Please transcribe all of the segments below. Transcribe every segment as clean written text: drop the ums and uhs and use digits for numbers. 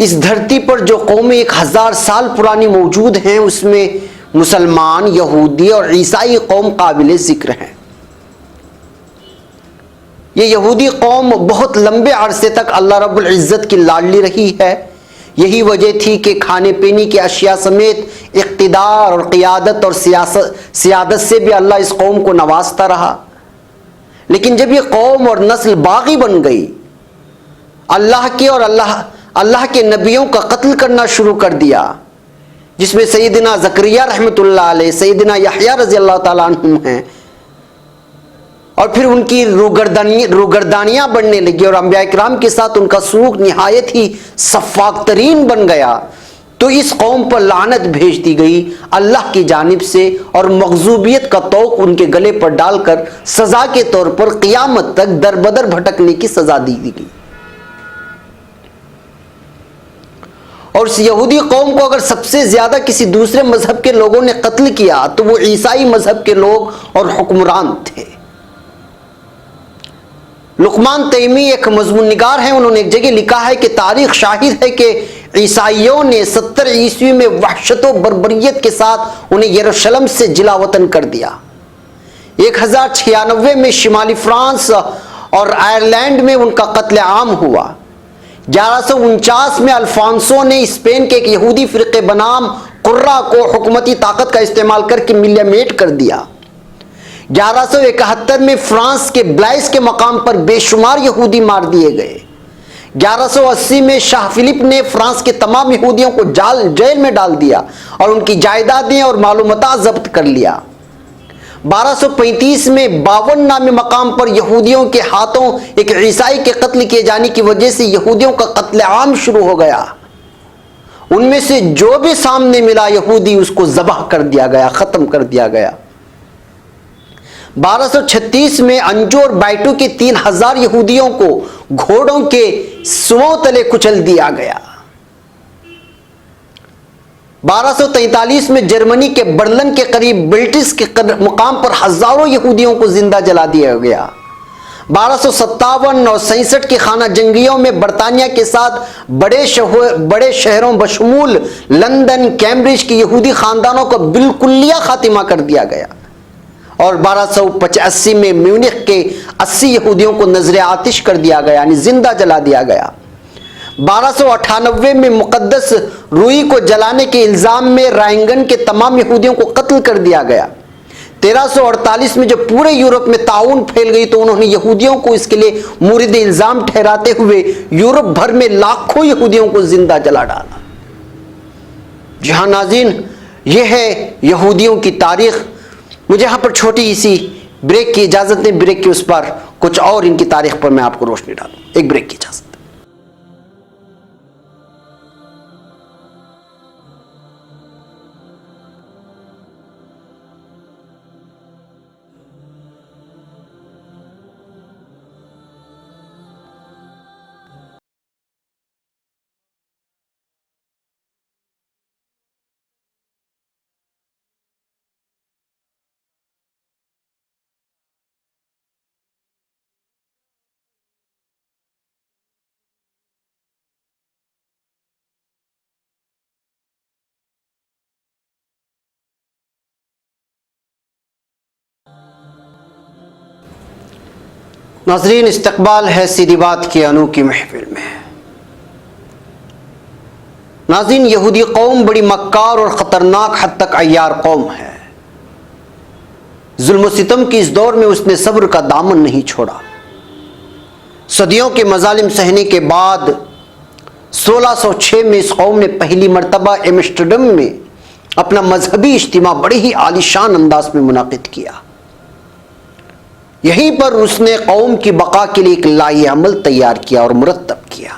اس دھرتی پر جو قومیں 1000 سال پرانی موجود ہیں اس میں مسلمان، یہودی اور عیسائی قوم قابل ذکر ہیں۔ یہ یہودی قوم بہت لمبے عرصے تک اللہ رب العزت کی لاڈلی رہی ہے۔ یہی وجہ تھی کہ کھانے پینے کی اشیاء سمیت اقتدار اور قیادت اور سیادت سے بھی اللہ اس قوم کو نوازتا رہا۔ لیکن جب یہ قوم اور نسل باغی بن گئی، اللہ کے اور اللہ کے نبیوں کا قتل کرنا شروع کر دیا، جس میں سیدنا زکریا رحمۃ اللہ علیہ، سیدنا یحییٰ رضی اللہ تعالیٰ عنہم ہیں، اور پھر ان کی روگردانیاں بڑھنے لگی اور انبیاء کرام کے ساتھ ان کا سلوک نہایت ہی سفاک ترین بن گیا، تو اس قوم پر لعنت بھیج دی گئی اللہ کی جانب سے، اور مغضوبیت کا طوق ان کے گلے پر ڈال کر سزا کے طور پر قیامت تک در بدر بھٹکنے کی سزا دی گئی۔ اور اس یہودی قوم کو اگر سب سے زیادہ کسی دوسرے مذہب کے لوگوں نے قتل کیا تو وہ عیسائی مذہب کے لوگ اور حکمران تھے۔ لقمان تیمی ایک مضمون نگار ہیں، انہوں نے ایک جگہ لکھا ہے کہ تاریخ شاہد ہے کہ عیسائیوں نے 70 عیسوی میں وحشت و بربریت کے ساتھ انہیں یروشلم سے جلا وطن کر دیا۔ 1096 میں شمالی فرانس اور آئرلینڈ میں ان کا قتل عام ہوا۔ 1149 میں الفانسو نے اسپین کے ایک یہودی فرقے بنام قرہ کو حکومتی طاقت کا استعمال کر کے ملیمیٹ کر دیا۔ 1171 میں فرانس کے بلائس کے مقام پر بے شمار یہودی مار دیے گئے۔ 1180 میں شاہ فلپ نے فرانس کے تمام یہودیوں کو جیل میں ڈال دیا اور ان کی جائیدادیں اور مال و متاع ضبط کر لیا۔ 1235 میں 52 نامی مقام پر یہودیوں کے ہاتھوں ایک عیسائی کے قتل کیے جانے کی وجہ سے یہودیوں کا قتل عام شروع ہو گیا۔ ان میں سے جو بھی سامنے ملا یہودی اس کو ذبح کر دیا گیا، ختم کر دیا گیا۔ 1236 میں انجو اور بائٹو کے 3000 یہودیوں کو گھوڑوں کے سوؤں تلے کچل دیا گیا۔ 1243 میں جرمنی کے برلن کے قریب بلٹس کے مقام پر ہزاروں یہودیوں کو زندہ جلا دیا گیا۔ 1257 اور 67 کے خانہ جنگیوں میں برطانیہ کے ساتھ بڑے شہروں بشمول لندن، کیمبرج کے یہودی خاندانوں کا بالکلیہ خاتمہ کر دیا گیا، اور 1285 میں میونخ کے 80 یہودیوں کو نذر آتش کر دیا گیا، یعنی زندہ جلا دیا گیا۔ 1298 میں مقدس روئی کو جلانے کے الزام میں رائنگن کے تمام یہودیوں کو قتل کر دیا گیا۔ 1348 میں جب پورے یورپ میں طاعون پھیل گئی تو انہوں نے یہودیوں کو اس کے لیے مورد الزام ٹھہراتے ہوئے یورپ بھر میں لاکھوں یہودیوں کو زندہ جلا ڈالا۔ جی ہاں ناظرین، یہ ہے یہودیوں کی تاریخ۔ مجھے یہاں پر چھوٹی سی بریک کی اجازت دیں، بریک کی اس پر کچھ اور ان کی تاریخ پر میں آپ کو روشنی ڈالوں۔ ایک بریک کی اجازت۔ ناظرین، استقبال ہے سیدھی بات کی انوکھی محفل میں۔ ناظرین، یہودی قوم بڑی مکار اور خطرناک حد تک عیار قوم ہے۔ ظلم و ستم کی اس دور میں اس نے صبر کا دامن نہیں چھوڑا۔ صدیوں کے مظالم سہنے کے بعد 1606 میں اس قوم نے پہلی مرتبہ ایمسٹرڈم میں اپنا مذہبی اجتماع بڑے ہی عالیشان انداز میں منعقد کیا۔ یہیں پر اس نے قوم کی بقا کے لیے ایک لائحہ عمل تیار کیا اور مرتب کیا۔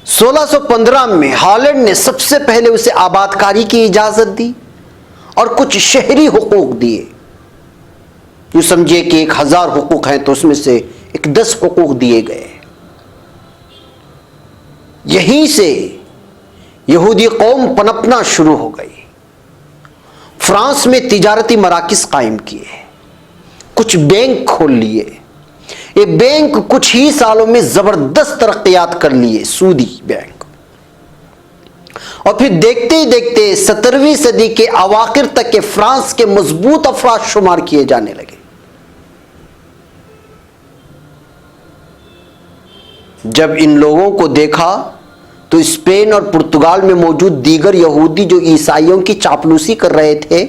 1615 میں ہالینڈ نے سب سے پہلے اسے آباد کاری کی اجازت دی اور کچھ شہری حقوق دیے۔ یوں سمجھے کہ 1000 حقوق ہیں تو اس میں سے 10 حقوق دیے گئے۔ یہیں سے یہودی قوم پنپنا شروع ہو گئی۔ فرانس میں تجارتی مراکز قائم کیے، کچھ بینک کھول لیے، یہ بینک کچھ ہی سالوں میں زبردست ترقیات کر لیے، سودی بینک، اور پھر دیکھتے ہی دیکھتے 17ویں صدی کے اواخر تک کے فرانس کے مضبوط افراد شمار کیے جانے لگے۔ جب ان لوگوں کو دیکھا تو اسپین اور پرتگال میں موجود دیگر یہودی جو عیسائیوں کی چاپلوسی کر رہے تھے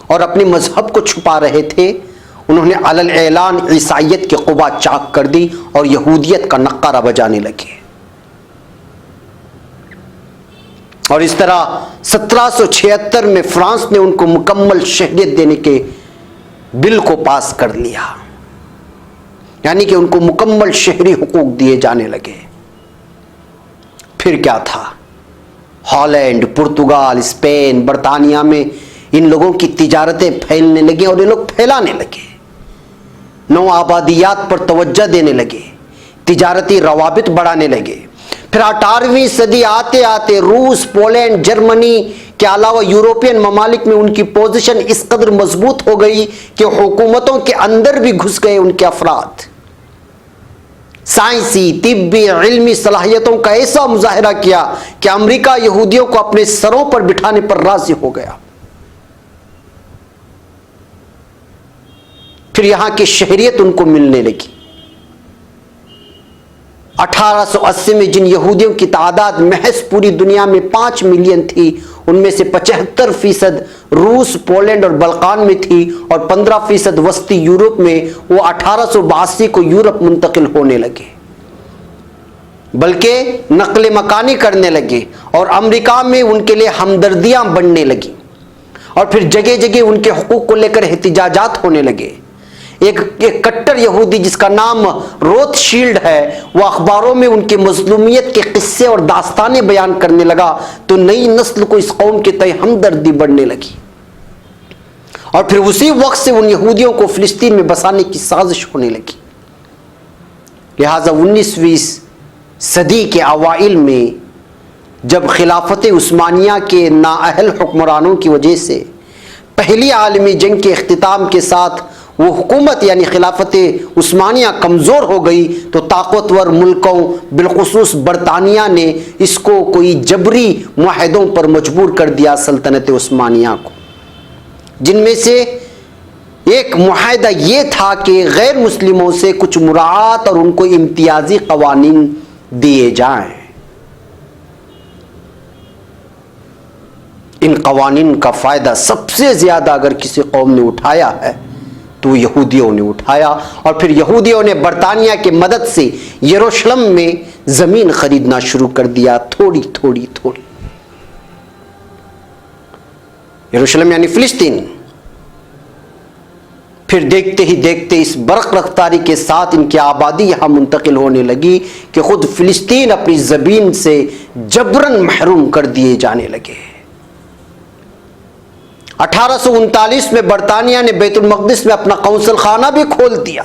اور اپنے مذہب کو چھپا رہے تھے، انہوں نے علل اعلان عیسائیت کی قبا چاک کر دی اور یہودیت کا نقارہ بجانے لگے، اور اس طرح 1776 میں فرانس نے ان کو مکمل شہریت دینے کے بل کو پاس کر لیا، یعنی کہ ان کو مکمل شہری حقوق دیے جانے لگے۔ پھر کیا تھا؟ ہالینڈ، پرتگال، اسپین، برطانیہ میں ان لوگوں کی تجارتیں پھیلنے لگیں اور یہ لوگ پھیلانے لگے، نو آبادیات پر توجہ دینے لگے، تجارتی روابط بڑھانے لگے۔ پھر 18ویں صدی آتے آتے روس، پولینڈ، جرمنی کے علاوہ یورپین ممالک میں ان کی پوزیشن اس قدر مضبوط ہو گئی کہ حکومتوں کے اندر بھی گھس گئے ان کے افراد، سائنسی، طبی، علمی صلاحیتوں کا ایسا مظاہرہ کیا کہ امریکہ یہودیوں کو اپنے سروں پر بٹھانے پر راضی ہو گیا۔ پھر یہاں کی شہریت ان کو ملنے لگی۔ 1880 میں جن یہودیوں کی تعداد محض پوری دنیا میں 5 ملین تھی، ان میں سے 75% روس، پولینڈ اور بلقان میں تھی، اور 15% وسطی یورپ میں۔ وہ 1882 کو یورپ منتقل ہونے لگے، بلکہ نقل مکانی کرنے لگے، اور امریکہ میں ان کے لیے ہمدردیاں بڑھنے لگیں، اور پھر جگہ جگہ ان کے حقوق کو لے کر احتجاجات ہونے لگے۔ ایک کٹر یہودی جس کا نام روتھ شیلڈ ہے، وہ اخباروں میں ان کی مظلومیت کے قصے اور داستانیں بیان کرنے لگا، تو نئی نسل کو اس قوم کے تئیں ہمدردی بڑھنے لگی، اور پھر اسی وقت سے ان یہودیوں کو فلسطین میں بسانے کی سازش ہونے لگی۔ لہٰذا 19ویں صدی کے اوائل میں جب خلافت عثمانیہ کے نااہل حکمرانوں کی وجہ سے پہلی عالمی جنگ کے اختتام کے ساتھ وہ حکومت یعنی خلافت عثمانیہ کمزور ہو گئی، تو طاقتور ملکوں بالخصوص برطانیہ نے اس کو کوئی جبری معاہدوں پر مجبور کر دیا سلطنت عثمانیہ کو، جن میں سے ایک معاہدہ یہ تھا کہ غیر مسلموں سے کچھ مراعات اور ان کو امتیازی قوانین دیے جائیں۔ ان قوانین کا فائدہ سب سے زیادہ اگر کسی قوم نے اٹھایا ہے تو یہودیوں نے اٹھایا، اور پھر یہودیوں نے برطانیہ کی مدد سے یروشلم میں زمین خریدنا شروع کر دیا، تھوڑی تھوڑی تھوڑی۔ یروشلم یعنی فلسطین۔ پھر دیکھتے ہی دیکھتے اس برق رفتاری کے ساتھ ان کی آبادی یہاں منتقل ہونے لگی کہ خود فلسطین اپنی زمین سے جبراً محروم کر دیے جانے لگے۔ 1839 میں برطانیہ نے بیت المقدس میں اپنا قونصل خانہ بھی کھول دیا،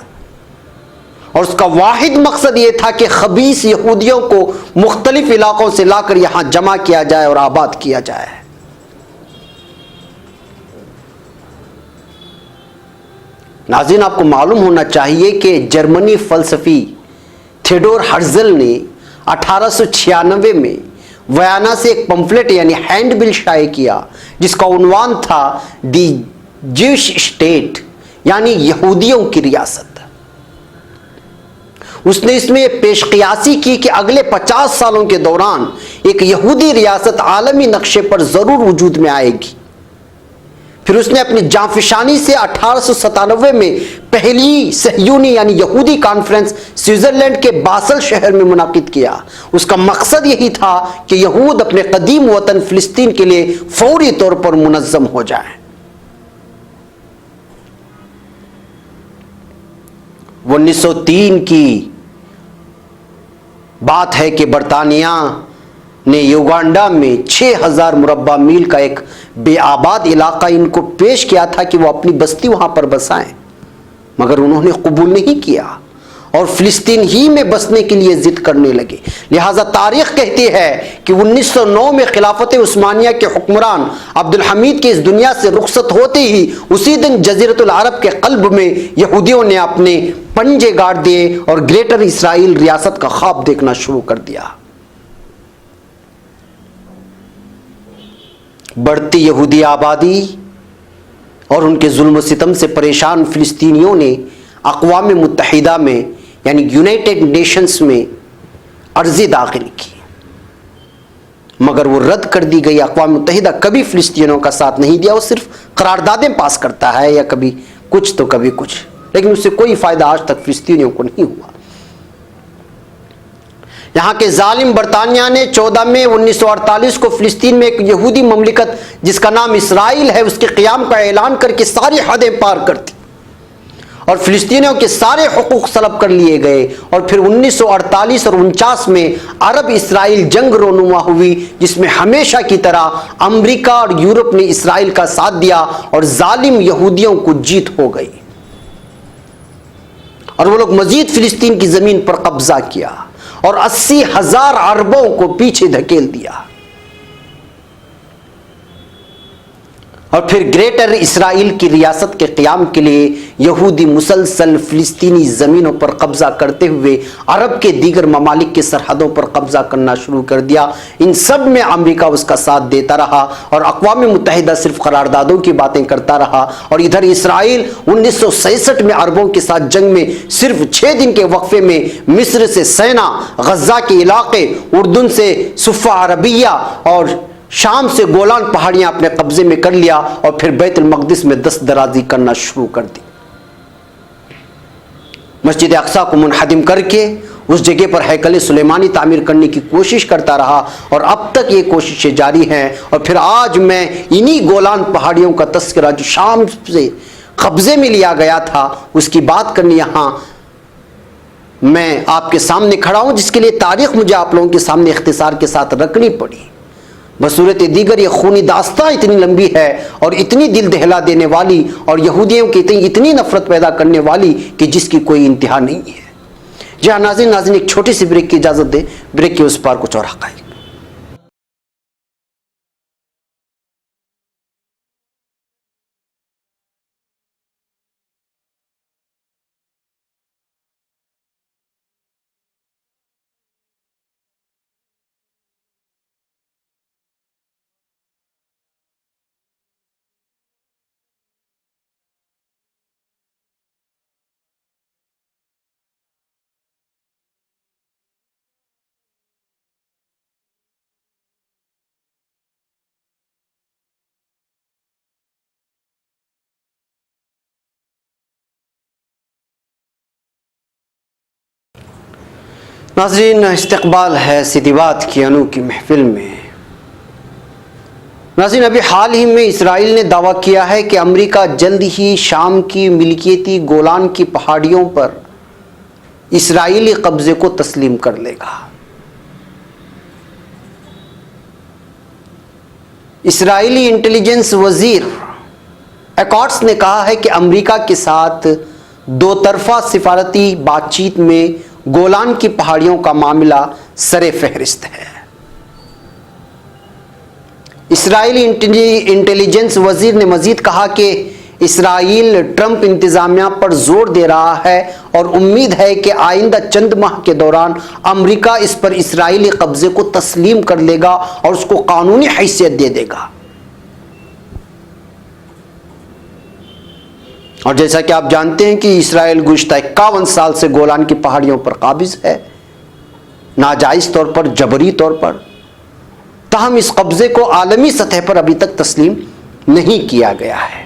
اور اس کا واحد مقصد یہ تھا کہ خبیث یہودیوں کو مختلف علاقوں سے لا کر یہاں جمع کیا جائے اور آباد کیا جائے۔ ناظرین، آپ کو معلوم ہونا چاہیے کہ جرمنی فلسفی تھیوڈور ہرزل نے 1896 میں ویانا سے ایک پمفلٹ یعنی ہینڈ بل شائع کیا، جس کا عنوان تھا دی جیوش اسٹیٹ یعنی یہودیوں کی ریاست۔ اس نے اس میں یہ پیش قیاسی کی کہ اگلے 50 سالوں کے دوران ایک یہودی ریاست عالمی نقشے پر ضرور وجود میں آئے گی۔ پھر اس نے اپنی جانفشانی سے 1897 میں پہلی صہیونی یعنی یہودی کانفرنس سوئٹزرلینڈ کے باسل شہر میں منعقد کیا۔ اس کا مقصد یہی تھا کہ یہود اپنے قدیم وطن فلسطین کے لیے فوری طور پر منظم ہو جائیں۔ 1903 کی بات ہے کہ برطانیہ نے یوگانڈا میں 6000 مربع میل کا ایک بے آباد علاقہ ان کو پیش کیا تھا کہ وہ اپنی بستی وہاں پر بسائیں، مگر انہوں نے قبول نہیں کیا، اور فلسطین ہی میں بسنے کے لیے ضد کرنے لگے۔ لہٰذا تاریخ کہتی ہے کہ 1909 میں خلافت عثمانیہ کے حکمران عبد الحمید کے اس دنیا سے رخصت ہوتے ہی اسی دن جزیرۃ العرب کے قلب میں یہودیوں نے اپنے پنجے گاڑ دیے اور گریٹر اسرائیل ریاست کا خواب دیکھنا شروع کر دیا۔ بڑھتی یہودی آبادی اور ان کے ظلم و ستم سے پریشان فلسطینیوں نے اقوام متحدہ میں یعنی یونائٹڈ نیشنز میں عرضی داخل کی، مگر وہ رد کر دی گئی۔ اقوام متحدہ کبھی فلسطینیوں کا ساتھ نہیں دیا، وہ صرف قراردادیں پاس کرتا ہے، یا کبھی کچھ تو کبھی کچھ، لیکن اس سے کوئی فائدہ آج تک فلسطینیوں کو نہیں ہوا۔ یہاں کے ظالم برطانیہ نے 14 مئی 1948 کو فلسطین میں ایک یہودی مملکت جس کا نام اسرائیل ہے اس کے قیام کا اعلان کر کے ساری حدیں پار کر دی اور فلسطینیوں کے سارے حقوق سلب کر لیے گئے، اور پھر 1948 اور 49 میں عرب اسرائیل جنگ رونما ہوئی، جس میں ہمیشہ کی طرح امریکہ اور یورپ نے اسرائیل کا ساتھ دیا اور ظالم یہودیوں کو جیت ہو گئی، اور وہ لوگ مزید فلسطین کی زمین پر قبضہ کیا اور 80,000 عربوں کو پیچھے دھکیل دیا، اور پھر گریٹر اسرائیل کی ریاست کے قیام کے لیے یہودی مسلسل فلسطینی زمینوں پر قبضہ کرتے ہوئے عرب کے دیگر ممالک کی سرحدوں پر قبضہ کرنا شروع کر دیا۔ ان سب میں امریکہ اس کا ساتھ دیتا رہا اور اقوام متحدہ صرف قراردادوں کی باتیں کرتا رہا، اور ادھر اسرائیل 1966 میں عربوں کے ساتھ جنگ میں صرف 6 دن کے وقفے میں مصر سے سینا، غزہ کے علاقے، اردن سے صفہ عربیہ اور شام سے گولان پہاڑیاں اپنے قبضے میں کر لیا، اور پھر بیت المقدس میں دست درازی کرنا شروع کر دی۔ مسجد اقصیٰ کو منہدم کر کے اس جگہ پر ہیکل سلیمانی تعمیر کرنے کی کوشش کرتا رہا، اور اب تک یہ کوششیں جاری ہیں۔ اور پھر آج میں انہی گولان پہاڑیوں کا تذکرہ جو شام سے قبضے میں لیا گیا تھا اس کی بات کرنے یہاں میں آپ کے سامنے کھڑا ہوں، جس کے لیے تاریخ مجھے آپ لوگوں کے سامنے اختصار کے ساتھ رکھنی پڑی۔ بصورت دیگر یہ خونی داستان اتنی لمبی ہے اور اتنی دل دہلا دینے والی اور یہودیوں کی اتنی نفرت پیدا کرنے والی کہ جس کی کوئی انتہا نہیں ہے۔ جی ہاں ناظرین ایک چھوٹی سی بریک کی اجازت دیں، بریک کے اس پار کچھ اور حقائق۔ ناظرین استقبال ہے سیدھی بات کی انوکھی محفل میں۔ ناظرین ابھی حال ہی میں اسرائیل نے دعویٰ کیا ہے کہ امریکہ جلد ہی شام کی ملکیتی گولان کی پہاڑیوں پر اسرائیلی قبضے کو تسلیم کر لے گا۔ اسرائیلی انٹیلیجنس وزیر ایکارٹس نے کہا ہے کہ امریکہ کے ساتھ دو طرفہ سفارتی بات چیت میں گولان کی پہاڑیوں کا معاملہ سر فہرست ہے۔ اسرائیلی انٹیلیجنس وزیر نے مزید کہا کہ اسرائیل ٹرمپ انتظامیہ پر زور دے رہا ہے اور امید ہے کہ آئندہ چند ماہ کے دوران امریکہ اس پر اسرائیلی قبضے کو تسلیم کر لے گا اور اس کو قانونی حیثیت دے دے گا۔ اور جیسا کہ آپ جانتے ہیں کہ اسرائیل گزشتہ 51 سال سے گولان کی پہاڑیوں پر قابض ہے، ناجائز طور پر، جبری طور پر، تاہم اس قبضے کو عالمی سطح پر ابھی تک تسلیم نہیں کیا گیا ہے۔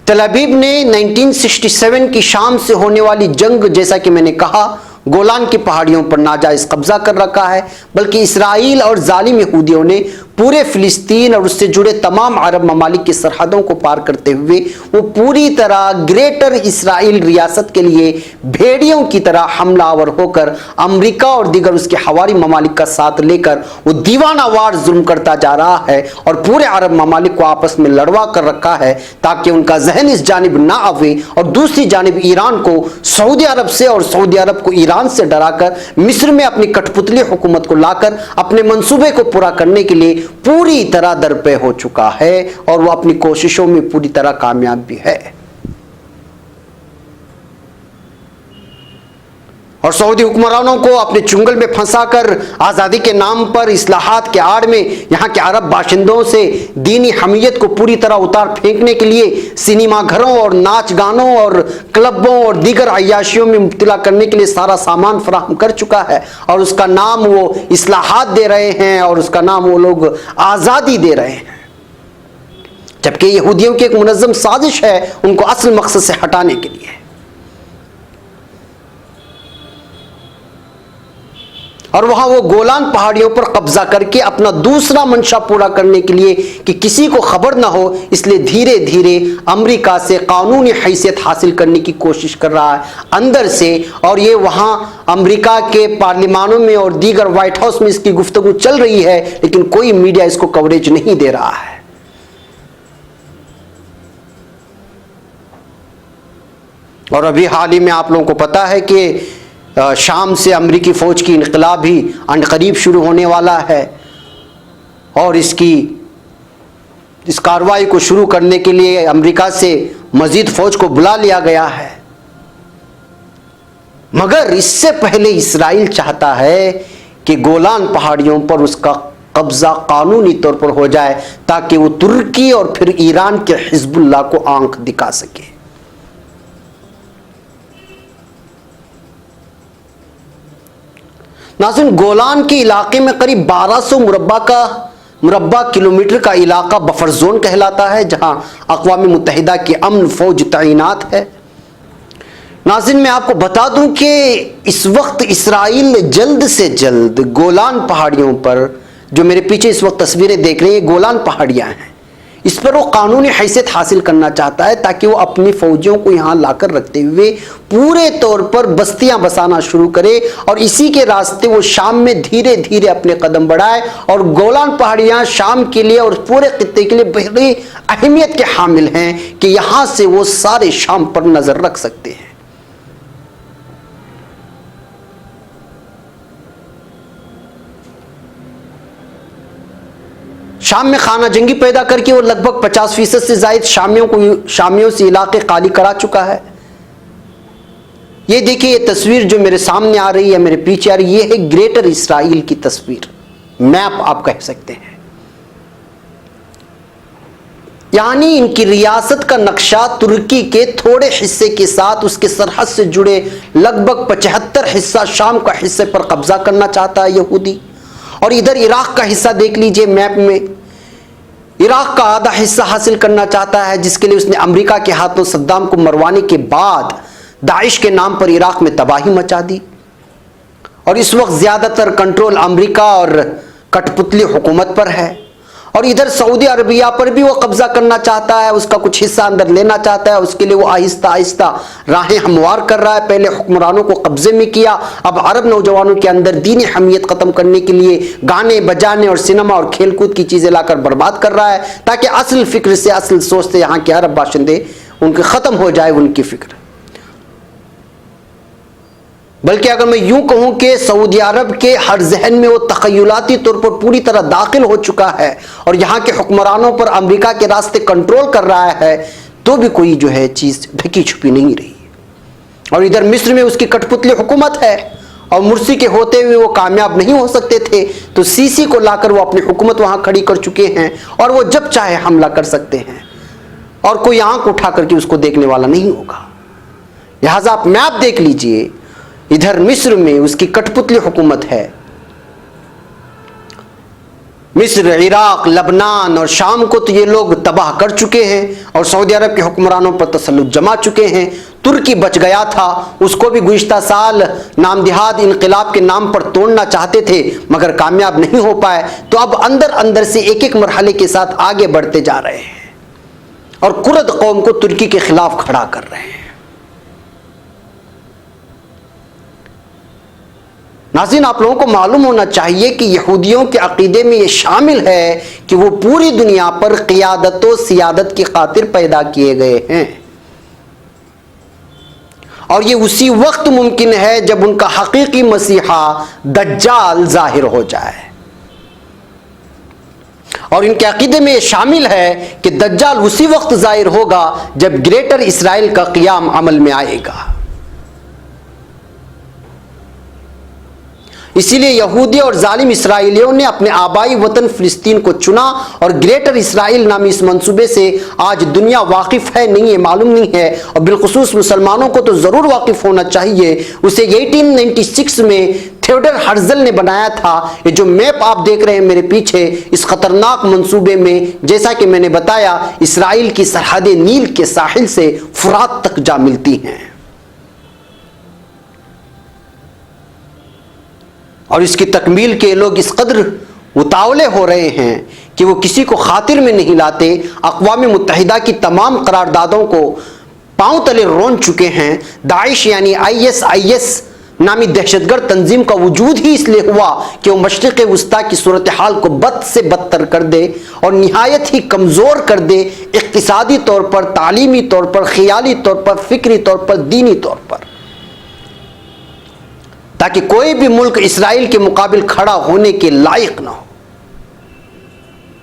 تل ابیب نے 1967 کی شام سے ہونے والی جنگ، جیسا کہ میں نے کہا، گولان کی پہاڑیوں پر ناجائز قبضہ کر رکھا ہے، بلکہ اسرائیل اور ظالم یہودیوں نے پورے فلسطین اور اس سے جڑے تمام عرب ممالک کی سرحدوں کو پار کرتے ہوئے وہ پوری طرح گریٹر اسرائیل ریاست کے لیے بھیڑیوں کی طرح حملہ آور ہو کر امریکہ اور دیگر اس کے حواری ممالک کا ساتھ لے کر وہ دیوانہ وار ظلم کرتا جا رہا ہے اور پورے عرب ممالک کو آپس میں لڑوا کر رکھا ہے تاکہ ان کا ذہن اس جانب نہ آوے، اور دوسری جانب ایران کو سعودی عرب سے اور سعودی عرب کو ایران سے ڈرا کر مصر میں اپنی کٹ پتلی حکومت کو لا کر اپنے منصوبے کو پورا کرنے کے لیے پوری طرح درپے ہو چکا ہے، اور وہ اپنی کوششوں میں پوری طرح کامیاب بھی ہے۔ اور سعودی حکمرانوں کو اپنے چنگل میں پھنسا کر آزادی کے نام پر اصلاحات کے آڑ میں یہاں کے عرب باشندوں سے دینی حمیت کو پوری طرح اتار پھینکنے کے لیے سینما گھروں اور ناچ گانوں اور کلبوں اور دیگر عیاشیوں میں مبتلا کرنے کے لیے سارا سامان فراہم کر چکا ہے، اور اس کا نام وہ اصلاحات دے رہے ہیں اور اس کا نام وہ لوگ آزادی دے رہے ہیں، جبکہ یہودیوں کی ایک منظم سازش ہے ان کو اصل مقصد سے ہٹانے کے لیے۔ اور وہاں وہ گولان پہاڑیوں پر قبضہ کر کے اپنا دوسرا منشا پورا کرنے کے لیے کہ کسی کو خبر نہ ہو، اس لیے دھیرے دھیرے امریکہ سے قانونی حیثیت حاصل کرنے کی کوشش کر رہا ہے اندر سے، اور یہ وہاں امریکہ کے پارلیمانوں میں اور دیگر وائٹ ہاؤس میں اس کی گفتگو چل رہی ہے، لیکن کوئی میڈیا اس کو کوریج نہیں دے رہا ہے۔ اور ابھی حال ہی میں آپ لوگوں کو پتا ہے کہ شام سے امریکی فوج کی انقلاب بھی عنقریب شروع ہونے والا ہے، اور اس کارروائی کو شروع کرنے کے لیے امریکہ سے مزید فوج کو بلا لیا گیا ہے، مگر اس سے پہلے اسرائیل چاہتا ہے کہ گولان پہاڑیوں پر اس کا قبضہ قانونی طور پر ہو جائے تاکہ وہ ترکی اور پھر ایران کے حزب اللہ کو آنکھ دکھا سکے۔ ناظرین، گولان کے علاقے میں قریب 1200 مربع کلومیٹر کا علاقہ بفر زون کہلاتا ہے، جہاں اقوام متحدہ کی امن فوج تعینات ہے۔ ناظرین، میں آپ کو بتا دوں کہ اس وقت اسرائیل جلد سے جلد گولان پہاڑیوں پر، جو میرے پیچھے اس وقت تصویریں دیکھ رہے ہیں، گولان پہاڑیاں ہیں، اس پر وہ قانونی حیثیت حاصل کرنا چاہتا ہے تاکہ وہ اپنی فوجیوں کو یہاں لا کر رکھتے ہوئے پورے طور پر بستیاں بسانا شروع کرے، اور اسی کے راستے وہ شام میں دھیرے دھیرے اپنے قدم بڑھائے، اور گولان پہاڑیاں شام کے لیے اور پورے خطے کے لیے بڑی اہمیت کے حامل ہیں کہ یہاں سے وہ سارے شام پر نظر رکھ سکتے ہیں۔ شام میں خانہ جنگی پیدا کر کے وہ لگ بھگ 50% سے زائد شامیوں سے علاقے خالی کرا چکا ہے۔ یہ دیکھیں، یہ تصویر جو میرے سامنے آ رہی ہے، میرے پیچھے آ رہی ہے، یہ ہے گریٹر اسرائیل کی تصویر، میپ آپ کہہ سکتے ہیں۔ یعنی ان کی ریاست کا نقشہ ترکی کے تھوڑے حصے کے ساتھ اس کے سرحد سے جڑے لگ بھگ 75 حصہ شام کا حصے پر قبضہ کرنا چاہتا ہے یہودی، اور ادھر عراق کا حصہ دیکھ لیجئے میپ میں، عراق کا آدھا حصہ حاصل کرنا چاہتا ہے، جس کے لیے اس نے امریکہ کے ہاتھوں صدام کو مروانے کے بعد داعش کے نام پر عراق میں تباہی مچا دی، اور اس وقت زیادہ تر کنٹرول امریکہ اور کٹ پتلی حکومت پر ہے۔ اور ادھر سعودی عربیہ پر بھی وہ قبضہ کرنا چاہتا ہے، اس کا کچھ حصہ اندر لینا چاہتا ہے، اس کے لیے وہ آہستہ آہستہ راہیں ہموار کر رہا ہے۔ پہلے حکمرانوں کو قبضے میں کیا، اب عرب نوجوانوں کے اندر دینی حمیت ختم کرنے کے لیے گانے بجانے اور سینما اور کھیل کود کی چیزیں لا کر برباد کر رہا ہے، تاکہ اصل فکر سے، اصل سوچ سے یہاں کے عرب باشندے ان کے ختم ہو جائے ان کی فکر۔ بلکہ اگر میں یوں کہوں کہ سعودی عرب کے ہر ذہن میں وہ تخیلاتی طور پر پوری طرح داخل ہو چکا ہے اور یہاں کے حکمرانوں پر امریکہ کے راستے کنٹرول کر رہا ہے، تو بھی کوئی جو ہے چیز ڈھکی چھپی نہیں رہی۔ اور ادھر مصر میں اس کی کٹ پتلی حکومت ہے، اور مرسی کے ہوتے ہوئے وہ کامیاب نہیں ہو سکتے تھے، تو سیسی کو لا کر وہ اپنی حکومت وہاں کھڑی کر چکے ہیں، اور وہ جب چاہے حملہ کر سکتے ہیں، اور کوئی آنکھ اٹھا کر کے اس کو دیکھنے والا نہیں ہوگا۔ لہٰذا آپ میپ دیکھ لیجئے، ادھر مصر میں اس کی کٹ پتلی حکومت ہے، مصر، عراق، لبنان اور شام کو تو یہ لوگ تباہ کر چکے ہیں، اور سعودی عرب کے حکمرانوں پر تسلط جما چکے ہیں، ترکی بچ گیا تھا، اس کو بھی گزشتہ سال نامدہاد انقلاب کے نام پر توڑنا چاہتے تھے مگر کامیاب نہیں ہو پائے۔ تو اب اندر اندر سے ایک ایک مرحلے کے ساتھ آگے بڑھتے جا رہے ہیں اور کرد قوم کو ترکی کے خلاف کھڑا کر رہے ہیں۔ ناظرین، آپ لوگوں کو معلوم ہونا چاہیے کہ یہودیوں کے عقیدے میں یہ شامل ہے کہ وہ پوری دنیا پر قیادت و سیادت کی خاطر پیدا کیے گئے ہیں، اور یہ اسی وقت ممکن ہے جب ان کا حقیقی مسیحا دجال ظاہر ہو جائے۔ اور ان کے عقیدے میں یہ شامل ہے کہ دجال اسی وقت ظاہر ہوگا جب گریٹر اسرائیل کا قیام عمل میں آئے گا۔ اسی لیے یہودی اور ظالم اسرائیلیوں نے اپنے آبائی وطن فلسطین کو چنا، اور گریٹر اسرائیل نامی اس منصوبے سے آج دنیا واقف ہے نہیں ہے، معلوم نہیں ہے، اور بالخصوص مسلمانوں کو تو ضرور واقف ہونا چاہیے۔ اسے 1896 میں تھیوڈر ہرزل نے بنایا تھا۔ یہ جو میپ آپ دیکھ رہے ہیں میرے پیچھے، اس خطرناک منصوبے میں جیسا کہ میں نے بتایا اسرائیل کی سرحدیں نیل کے ساحل سے فرات تک جا ملتی ہیں، اور اس کی تکمیل کے لوگ اس قدر اتاولے ہو رہے ہیں کہ وہ کسی کو خاطر میں نہیں لاتے۔ اقوام متحدہ کی تمام قراردادوں کو پاؤں تلے رون چکے ہیں۔ داعش یعنی ISIS نامی دہشت گرد تنظیم کا وجود ہی اس لیے ہوا کہ وہ مشرق وسطیٰ کی صورتحال کو بد سے بدتر کر دے اور نہایت ہی کمزور کر دے، اقتصادی طور پر، تعلیمی طور پر، خیالی طور پر، فکری طور پر، دینی طور پر، تاکہ کوئی بھی ملک اسرائیل کے مقابل کھڑا ہونے کے لائق نہ ہو،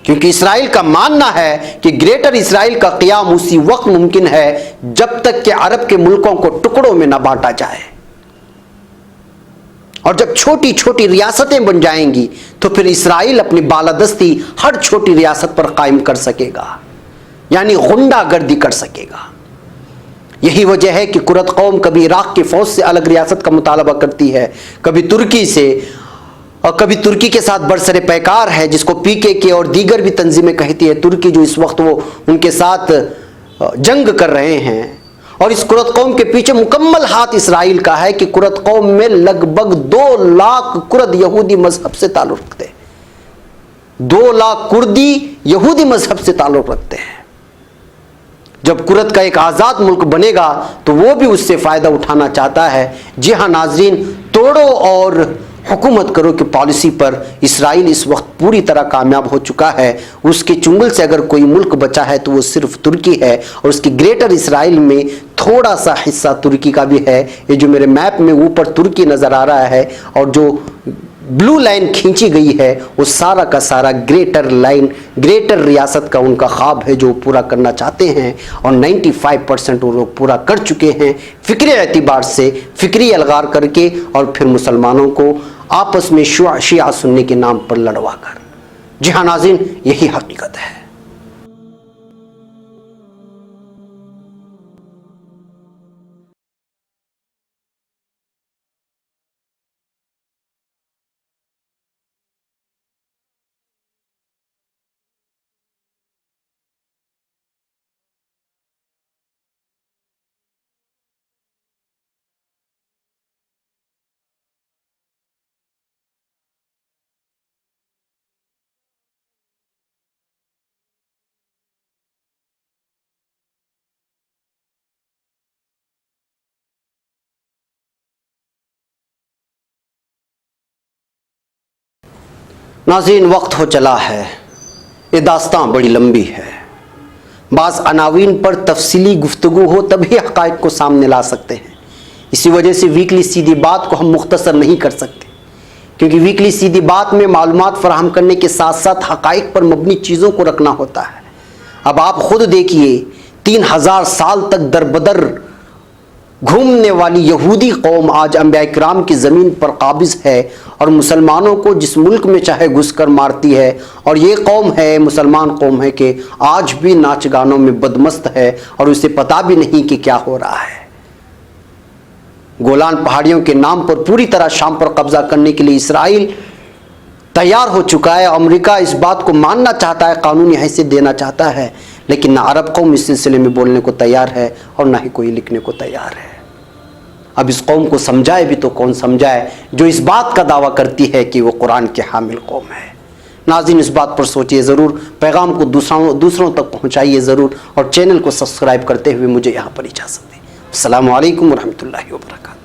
کیونکہ اسرائیل کا ماننا ہے کہ گریٹر اسرائیل کا قیام اسی وقت ممکن ہے جب تک کہ عرب کے ملکوں کو ٹکڑوں میں نہ بانٹا جائے، اور جب چھوٹی چھوٹی ریاستیں بن جائیں گی تو پھر اسرائیل اپنی بالادستی ہر چھوٹی ریاست پر قائم کر سکے گا، یعنی غنڈہ گردی کر سکے گا۔ یہی وجہ ہے کہ کرد قوم کبھی عراق کی فوج سے الگ ریاست کا مطالبہ کرتی ہے، کبھی ترکی سے، اور کبھی ترکی کے ساتھ برسر پیکار ہے، جس کو PKK اور دیگر بھی تنظیمیں کہتی ہے، ترکی جو اس وقت وہ ان کے ساتھ جنگ کر رہے ہیں۔ اور اس کرد قوم کے پیچھے مکمل ہاتھ اسرائیل کا ہے کہ کرد قوم میں لگ بھگ 2 لاکھ کرد یہودی مذہب سے تعلق رکھتے ہیں، 2 لاکھ کردی یہودی مذہب سے تعلق رکھتے ہیں۔ جب کرد کا ایک آزاد ملک بنے گا تو وہ بھی اس سے فائدہ اٹھانا چاہتا ہے۔ جی ہاں ناظرین، توڑو اور حکومت کرو کی پالیسی پر اسرائیل اس وقت پوری طرح کامیاب ہو چکا ہے۔ اس کے چنگل سے اگر کوئی ملک بچا ہے تو وہ صرف ترکی ہے، اور اس کی گریٹر اسرائیل میں تھوڑا سا حصہ ترکی کا بھی ہے۔ یہ جو میرے میپ میں اوپر ترکی نظر آ رہا ہے اور جو بلو لائن کھینچی گئی ہے وہ سارا کا سارا گریٹر ریاست کا ان کا خواب ہے جو پورا کرنا چاہتے ہیں، اور 95% وہ لوگ پورا کر چکے ہیں، فکری اعتبار سے، فکری الغار کر کے، اور پھر مسلمانوں کو آپس میں شیعہ سنی کے نام پر لڑوا کر۔ جی ہاں ناظرین، یہی حقیقت ہے۔ ناظرین، وقت ہو چلا ہے، یہ داستان بڑی لمبی ہے، بعض عناوین پر تفصیلی گفتگو ہو تبھی حقائق کو سامنے لا سکتے ہیں۔ اسی وجہ سے ویکلی سیدھی بات کو ہم مختصر نہیں کر سکتے، کیونکہ ویکلی سیدھی بات میں معلومات فراہم کرنے کے ساتھ ساتھ حقائق پر مبنی چیزوں کو رکھنا ہوتا ہے۔ اب آپ خود دیکھیے، 3000 سال تک در بدر گھومنے والی یہودی قوم آج انبیاء کرام کی زمین پر قابض ہے اور مسلمانوں کو جس ملک میں چاہے گھس کر مارتی ہے، اور یہ قوم ہے، مسلمان قوم ہے، کہ آج بھی ناچ گانوں میں بدمست ہے اور اسے پتہ بھی نہیں کہ کیا ہو رہا ہے۔ گولان پہاڑیوں کے نام پر پوری طرح شام پر قبضہ کرنے کے لیے اسرائیل تیار ہو چکا ہے۔ امریکہ اس بات کو ماننا چاہتا ہے، قانونی حیثیت دینا چاہتا ہے، لیکن نہ عرب قوم اس سلسلے میں بولنے کو تیار ہے اور نہ ہی کوئی لکھنے کو تیار ہے۔ اب اس قوم کو سمجھائے بھی تو کون سمجھائے جو اس بات کا دعویٰ کرتی ہے کہ وہ قرآن کے حامل قوم ہے۔ ناظرین اس بات پر سوچئے ضرور، پیغام کو دوسروں تک پہنچائیے ضرور، اور چینل کو سبسکرائب کرتے ہوئے مجھے یہاں پر اجازت دیں۔ السلام علیکم ورحمۃ اللہ وبرکاتہ۔